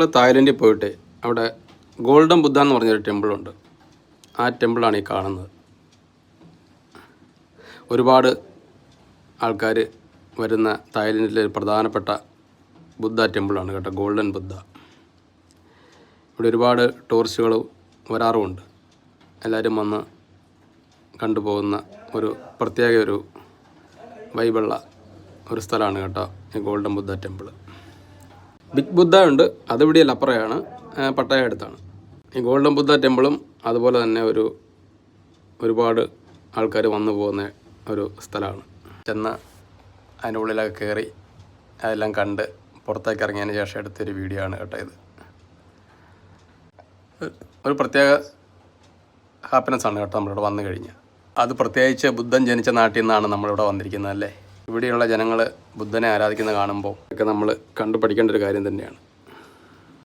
നമ്മൾ തായ്ലൻഡിൽ പോയിട്ട് അവിടെ ഗോൾഡൻ ബുദ്ധ എന്ന് പറഞ്ഞൊരു ടെമ്പിളുണ്ട്. ആ ടെമ്പിളാണ് ഈ കാണുന്നത്. ഒരുപാട് ആൾക്കാർ വരുന്ന തായ്ലൻഡിലെ പ്രധാനപ്പെട്ട ബുദ്ധ ടെമ്പിളാണ് കേട്ടോ, ഗോൾഡൻ ബുദ്ധ. ഇവിടെ ഒരുപാട് ടൂറിസ്റ്റുകൾ വരാറുമുണ്ട്. എല്ലാവരും വന്ന് കണ്ടുപോകുന്ന ഒരു പ്രത്യേക ഒരു വൈബുള്ള ഒരു സ്ഥലമാണ് കേട്ടോ ഈ ഗോൾഡൻ ബുദ്ധ ടെമ്പിൾ. ബിഗ് ബുദ്ധ ഉണ്ട്, അതിവിടെയല്ല, അപ്പുറയാണ്, പട്ടായ അടുത്താണ്. ഈ ഗോൾഡൻ ബുദ്ധ ടെമ്പിളും അതുപോലെ തന്നെ ഒരുപാട് ആൾക്കാർ വന്നു പോകുന്ന ഒരു സ്ഥലമാണ്. ചെന്ന് അതിൻ്റെ ഉള്ളിലൊക്കെ കയറി അതെല്ലാം കണ്ട് പുറത്തേക്ക് ഇറങ്ങിയതിന് ശേഷം എടുത്തൊരു വീഡിയോ ആണ് കേട്ടോ ഇത്. ഒരു പ്രത്യേക ഹാപ്പിനെസ്സാണ് കേട്ടോ നമ്മളിവിടെ വന്നു കഴിഞ്ഞാൽ. അത് പ്രത്യേകിച്ച് ബുദ്ധൻ ജനിച്ച നാട്ടിൽ നിന്നാണ് നമ്മളിവിടെ വന്നിരിക്കുന്നത് അല്ലേ. ഇവിടെയുള്ള ജനങ്ങൾ ബുദ്ധനെ ആരാധിക്കുന്നത് കാണുമ്പോൾ ഒക്കെ നമ്മൾ കണ്ടു പഠിക്കേണ്ട ഒരു കാര്യം തന്നെയാണ്.